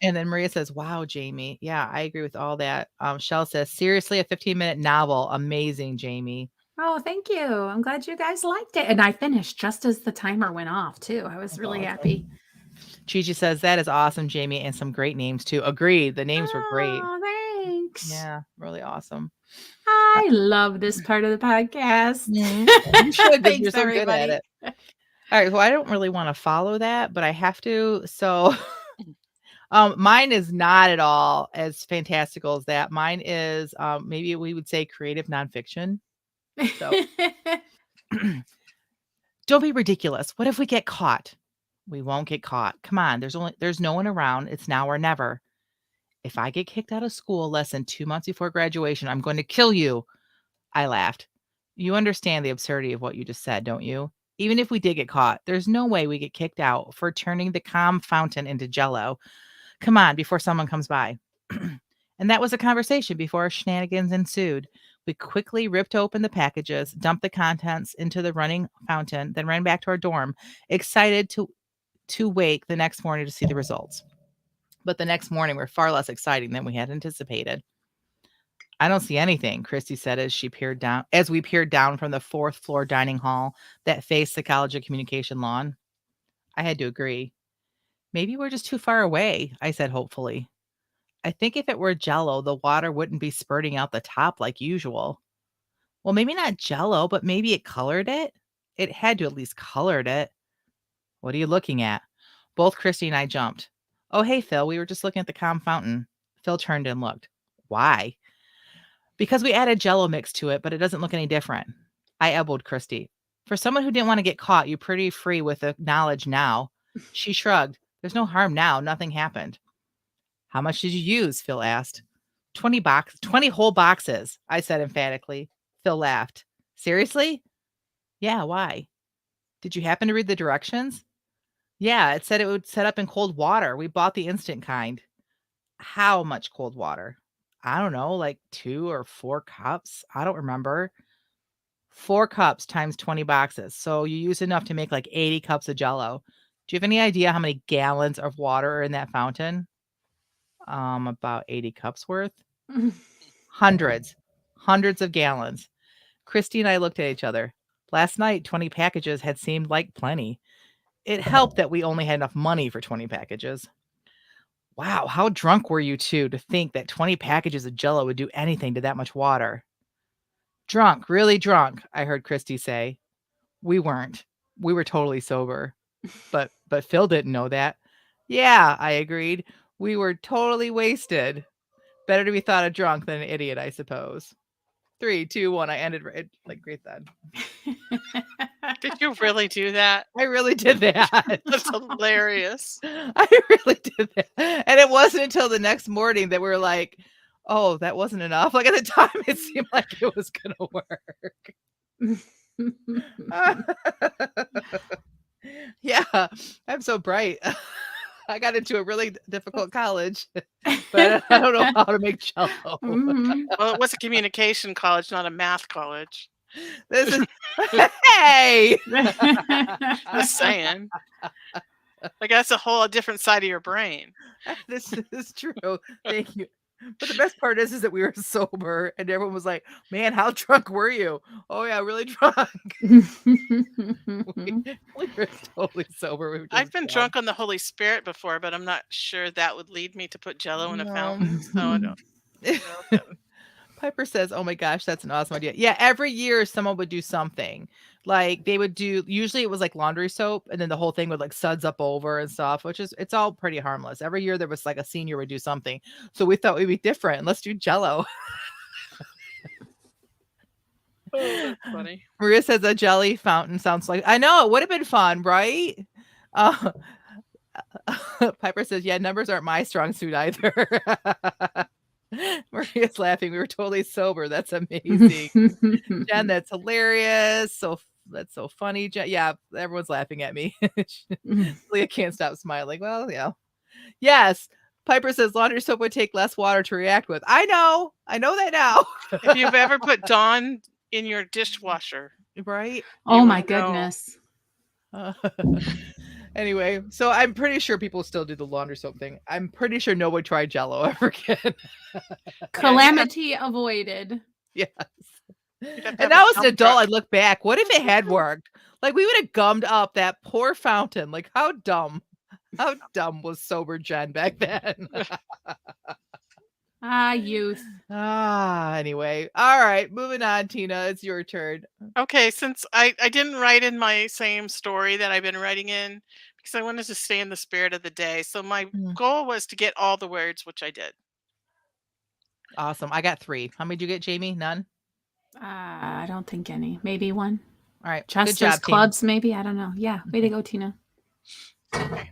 And then Maria says, wow, Jamie. Yeah, I agree with all that. Shell says, seriously, a 15-minute novel. Amazing, Jamie. Oh, thank you. I'm glad you guys liked it. And I finished just as the timer went off, too. I was really happy. Gigi says, that is awesome, Jamie. And some great names, too. Agreed. The names were great. Oh, thanks. Yeah, really awesome. I love this part of the podcast. You should, because you're so good at it. All right. Well, I don't really want to follow that, but I have to. So mine is not at all as fantastical as that. Mine is maybe we would say creative nonfiction. So don't be ridiculous. What if we get caught? We won't get caught. Come on. There's no one around. It's now or never. If I get kicked out of school less than 2 months before graduation, I'm going to kill you. I laughed. You understand the absurdity of what you just said, don't you? Even if we did get caught, there's no way we get kicked out for turning the calm fountain into Jello. Come on, before someone comes by. And that was a conversation before shenanigans ensued. We quickly ripped open the packages, dumped the contents into the running fountain, then ran back to our dorm, excited to wake the next morning to see the results. But the next morning were far less exciting than we had anticipated. I don't see anything, Christy said as we peered down from the 4th floor dining hall that faced the College of Communication lawn. I had to agree. Maybe we're just too far away, I said hopefully. I think if it were Jello, the water wouldn't be spurting out the top like usual. Well, maybe not Jello, but maybe it colored it. It had to at least colored it. What are you looking at? Both Christy and I jumped. Oh, hey, Phil, we were just looking at the calm fountain. Phil turned and looked. Why? Because we added Jello mix to it, but it doesn't look any different. I elbowed Christy. For someone who didn't want to get caught, you're pretty free with the knowledge now. She shrugged. There's no harm now. Nothing happened. How much did you use? Phil asked. 20 whole boxes, I said emphatically. Phil laughed. Seriously? Yeah, why? Did you happen to read the directions? Yeah, it said it would set up in cold water. We bought the instant kind. How much cold water? I don't know, like 2 or 4 cups. I don't remember. 4 cups times 20 boxes. So you use enough to make like 80 cups of Jello. Do you have any idea how many gallons of water are in that fountain? About 80 cups worth. Hundreds of gallons. Christy and I looked at each other. Last night, 20 packages had seemed like plenty. It helped that we only had enough money for 20 packages. Wow, how drunk were you two to think that 20 packages of Jello would do anything to that much water? Drunk, really drunk, I heard Christy say. We weren't. We were totally sober. But Phil didn't know that. Yeah, I agreed. We were totally wasted. Better to be thought a drunk than an idiot, I suppose. 3, 2, 1. I ended right like great then. Did you really do that? I really did that. That's hilarious. I really did that. And it wasn't until the next morning that we were like, oh, that wasn't enough. Like at the time, it seemed like it was going to work. Yeah, I'm so bright. I got into a really difficult college, but I don't know how to make Jello. Well, it was a communication college, not a math college. This is hey. Just saying. Like that's a whole different side of your brain. This is true. Thank you. But the best part is that we were sober and everyone was like, man, how drunk were you? Oh yeah, really drunk. we were totally sober. I've been drunk on the Holy Spirit before, but I'm not sure that would lead me to put Jello in a fountain. So I don't. Piper says, oh my gosh, that's an awesome idea. Yeah, every year someone would do something. Like they would do, usually it was like laundry soap, and then the whole thing would like suds up over and stuff, it's all pretty harmless. Every year there was like a senior would do something. So we thought we'd be different. Let's do Jello. Oh, that's funny. Maria says a jelly fountain sounds like, I know, it would have been fun, right? Piper says, yeah, numbers aren't my strong suit either. Maria's laughing. We were totally sober. That's amazing. Jen, that's hilarious. That's so funny. Jen, yeah, everyone's laughing at me. Leah can't stop smiling. Well, yeah. Yes. Piper says laundry soap would take less water to react with. I know that now. If you've ever put Dawn in your dishwasher. Right? Oh my goodness. Anyway, so I'm pretty sure people still do the laundry soap thing. I'm pretty sure no one tried Jello ever again. Calamity avoided. Yes. And now as an adult, I look back. What if it had worked? Like we would have gummed up that poor fountain. Like how dumb was sober Jen back then? Youth. Anyway. All right. Moving on, Tina. It's your turn. Okay. Since I didn't write in my same story that I've been writing in because I wanted to stay in the spirit of the day. So my goal was to get all the words, which I did. Awesome. I got 3. How many did you get, Jamie? None? I don't think any. Maybe 1. All right. Chester's Good job, clubs, Tina. maybe. I don't know. Yeah. Way to go, Tina. Okay.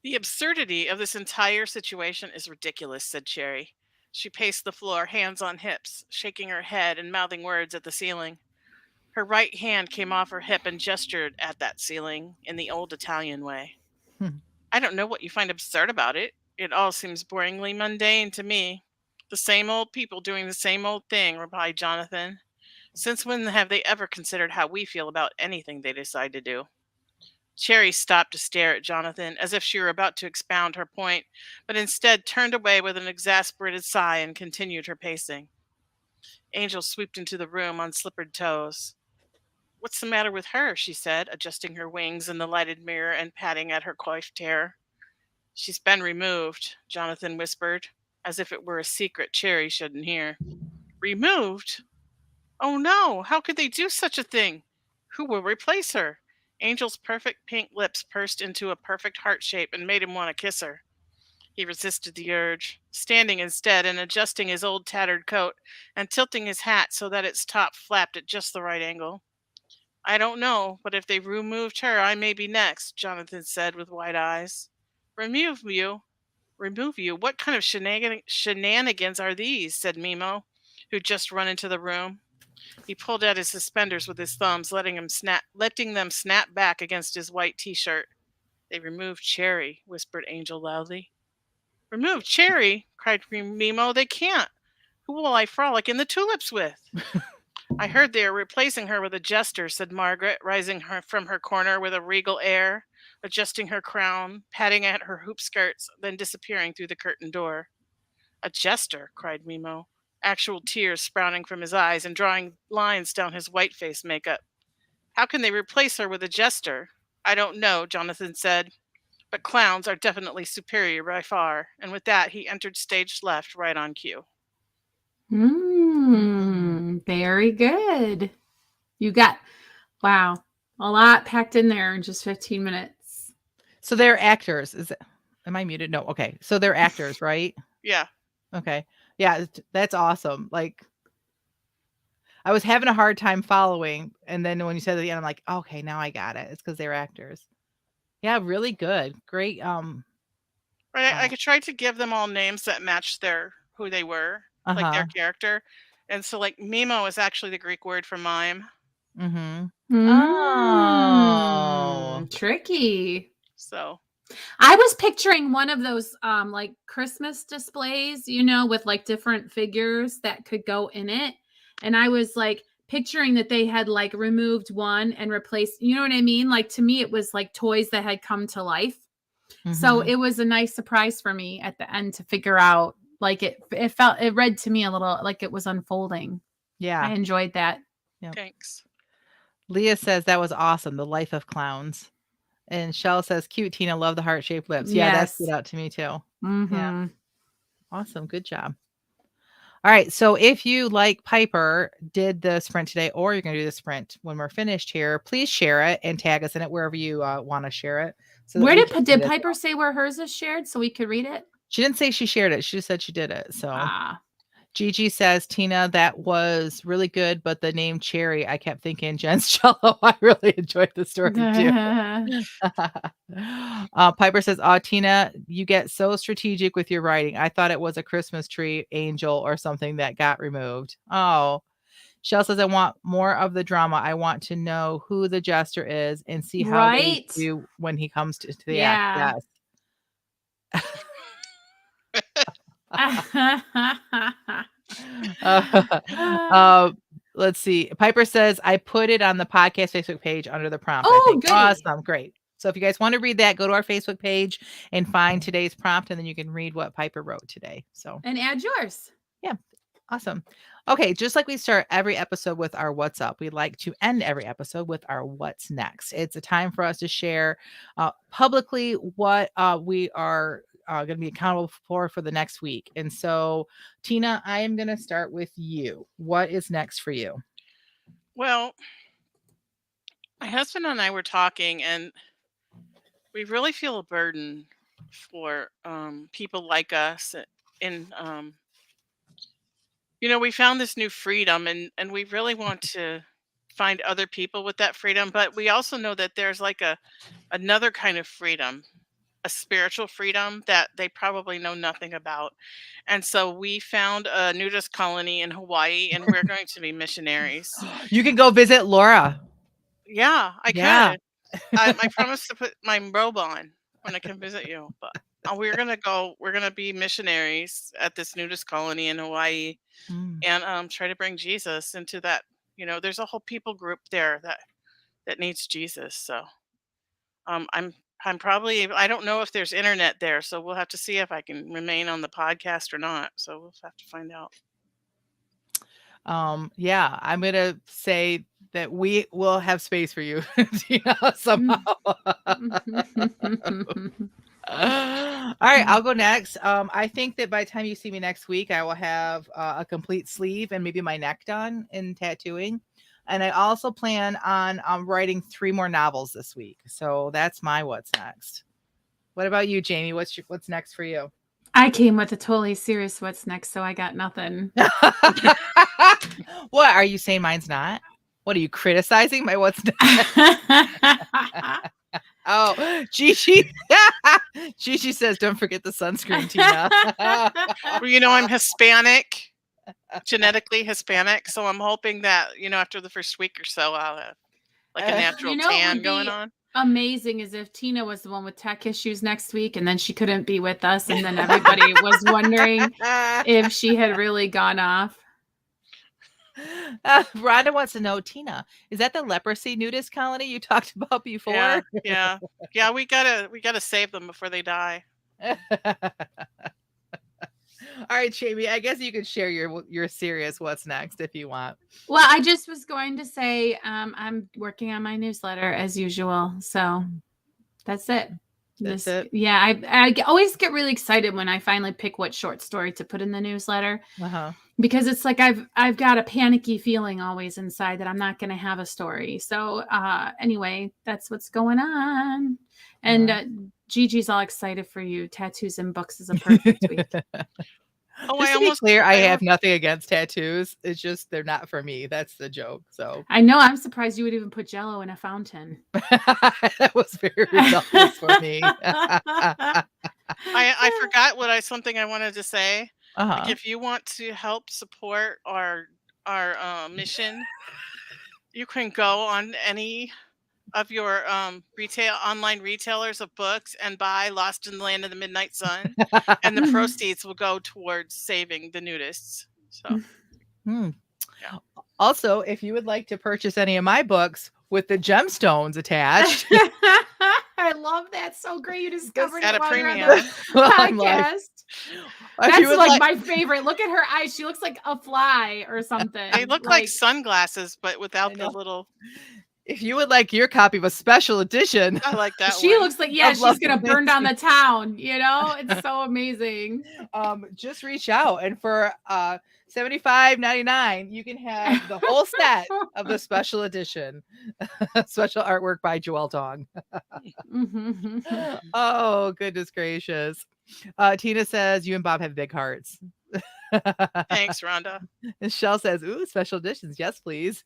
The absurdity of this entire situation is ridiculous, said Cherry. She paced the floor, hands on hips, shaking her head and mouthing words at the ceiling. Her right hand came off her hip and gestured at that ceiling in the old Italian way. Hmm. I don't know what you find absurd about it. It all seems boringly mundane to me. The same old people doing the same old thing, replied Jonathan. Since when have they ever considered how we feel about anything they decide to do? Cherry stopped to stare at Jonathan as if she were about to expound her point, but instead turned away with an exasperated sigh and continued her pacing. Angel swooped into the room on slippered toes. What's the matter with her? She said, adjusting her wings in the lighted mirror and patting at her coiffed hair. She's been removed, Jonathan whispered, as if it were a secret Cherry shouldn't hear. Removed? Oh no, how could they do such a thing? Who will replace her? Angel's perfect pink lips pursed into a perfect heart shape and made him want to kiss her. He resisted the urge, standing instead and adjusting his old tattered coat and tilting his hat so that its top flapped at just the right angle. I don't know, but if they removed her, I may be next, Jonathan said with wide eyes. Remove you? Remove you? What kind of shenanigans are these? Said Mimo, who'd just run into the room. He pulled at his suspenders with his thumbs, letting them snap back against his white t-shirt. They removed Cherry, whispered Angel loudly. Remove Cherry? Cried Mimo. They can't. Who will I frolic in the tulips with? I heard they are replacing her with a jester, said Margaret, rising from her corner with a regal air, adjusting her crown, patting at her hoop skirts, then disappearing through the curtained door. A jester, cried Mimo, actual tears sprouting from his eyes and drawing lines down his white face makeup. How can they replace her with a jester? I don't know, Jonathan said, but clowns are definitely superior by far. And with that, he entered stage left right on cue. Very good. You got, wow, a lot packed in there in just 15 minutes. So they're actors. Am I muted? No. Okay. So they're actors, right? Yeah. Okay. Yeah, that's awesome. Like, I was having a hard time following, and then when you said at the end, I'm like, okay, now I got it. It's because they're actors. Yeah, really good. Great. Right. I tried to give them all names that matched who they were, like their character. And so, like, Mimo is actually the Greek word for mime. Oh, tricky. So I was picturing one of those like Christmas displays, with like different figures that could go in it. And I was like picturing that they had like removed one and replaced, you know what I mean? Like, to me, it was like toys that had come to life. So it was a nice surprise for me at the end to figure out, like, it read to me a little like it was unfolding. Yeah. I enjoyed that. Yep. Thanks. Leah says that was awesome. The life of clowns. And Shell says, cute, Tina, love the heart-shaped lips. Yeah, that stood out to me too. Yeah. Awesome. Good job. All right. So if you, like Piper, did the sprint today, or you're going to do the sprint when we're finished here, please share it and tag us in it wherever you want to share it. So where did Piper say where hers is shared so we could read it? She didn't say she shared it. She just said she did it. So Gigi says, Tina, that was really good, but the name Cherry, I kept thinking Jen's Cello. I really enjoyed the story too. Piper says, oh, Tina, you get so strategic with your writing. I thought it was a Christmas tree angel or something that got removed. Oh, Shell says, I want more of the drama. I want to know who the jester is and see how they do when he comes to the act. Yes. Let's see. Piper says, I put it on the podcast Facebook page under the prompt. Oh, good. Awesome. Great. So if you guys want to read that, go to our Facebook page and find today's prompt, and then you can read what Piper wrote today. So and add yours. Yeah. Awesome. Okay. Just like we start every episode with our what's up, we like to end every episode with our what's next. It's a time for us to share publicly what we are going to be accountable for the next week. And so, Tina, I am going to start with you. What is next for you? Well, my husband and I were talking, and we really feel a burden for people like us in we found this new freedom, and we really want to find other people with that freedom, but we also know that there's like another kind of freedom, a spiritual freedom that they probably know nothing about. And so we found a nudist colony in Hawaii, and we're going to be missionaries. You can go visit Laura. Yeah, I could. I promise to put my robe on when I come visit you. But we're gonna be missionaries at this nudist colony in Hawaii, and try to bring Jesus into that. There's a whole people group there that needs Jesus. So I'm probably, I don't know if there's internet there, so we'll have to see if I can remain on the podcast or not. So we'll have to find out. Yeah, I'm gonna say that we will have space for you, somehow. All right, I'll go next. I think that by the time you see me next week, I will have a complete sleeve and maybe my neck done in tattooing. And I also plan on writing 3 more novels this week. So that's my what's next. What about you, Jamie? What's next for you? I came with a totally serious what's next, so I got nothing. What are you saying? Mine's not. What are you criticizing? My what's next? Oh, Gigi. Gigi says, "Don't forget the sunscreen, Tina." Well, I'm Hispanic. Genetically Hispanic, so I'm hoping that after the first week or so I'll have like a natural tan going on. Amazing is if Tina was the one with tech issues next week and then she couldn't be with us, and then everybody was wondering if she had really gone off. Rhonda wants to know, Tina, is that the leprosy nudist colony you talked about before? Yeah. We gotta save them before they die. All right, Jamie, I guess you could share your serious what's next if you want. Well, I just was going to say I'm working on my newsletter as usual. So that's it. That's it. Yeah, I always get really excited when I finally pick what short story to put in the newsletter. Because it's like I've got a panicky feeling always inside that I'm not going to have a story. So anyway, that's what's going on. And Gigi's all excited for you. Tattoos and books is a perfect week. Just to be clear, I have nothing against tattoos. It's just they're not for me. That's the joke. So I know. I'm surprised you would even put Jell-O in a fountain. That was very selfish for me. I forgot something I wanted to say. Like if you want to help support our mission, you can go on any of your online retailers of books and buy Lost in the Land of the Midnight Sun, and the proceeds will go towards saving the nudists. So yeah. Also, if you would like to purchase any of my books with the gemstones attached, I love that. So great you discovered at it a premium podcast. That's like my favorite. Look at her eyes. She looks like a fly or something. They look like sunglasses, but without the little. If you would like your copy of a special edition, I like that. She looks like she's gonna burn down the town. It's so amazing. Just reach out, and for $75.99, you can have the whole set of the special edition, special artwork by Joelle Tong. Oh, goodness gracious! Tina says you and Bob have big hearts. Thanks, Rhonda. And Shell says, "Ooh, special editions, yes, please."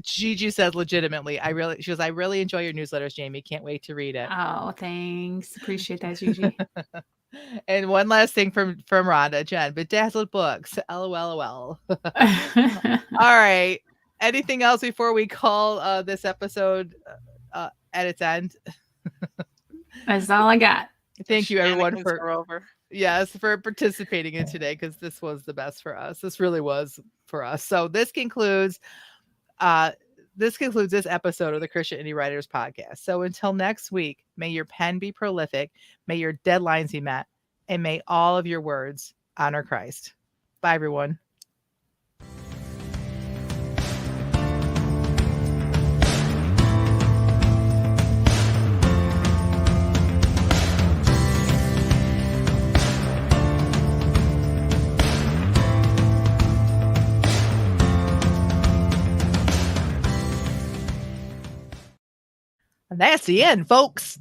Gigi says, legitimately, I really enjoy your newsletters, Jamie. Can't wait to read it. Oh, thanks. Appreciate that, Gigi. And one last thing from Rhonda, Jen, Bedazzled Books. LOL. All right. Anything else before we call this episode at its end? That's all I got. Thank you, everyone, for participating in today, because this was the best for us. This really was for us. So this concludes this episode of the Christian Indie Writers Podcast. So until next week, may your pen be prolific, may your deadlines be met, and may all of your words honor Christ. Bye, everyone. And that's the end, folks.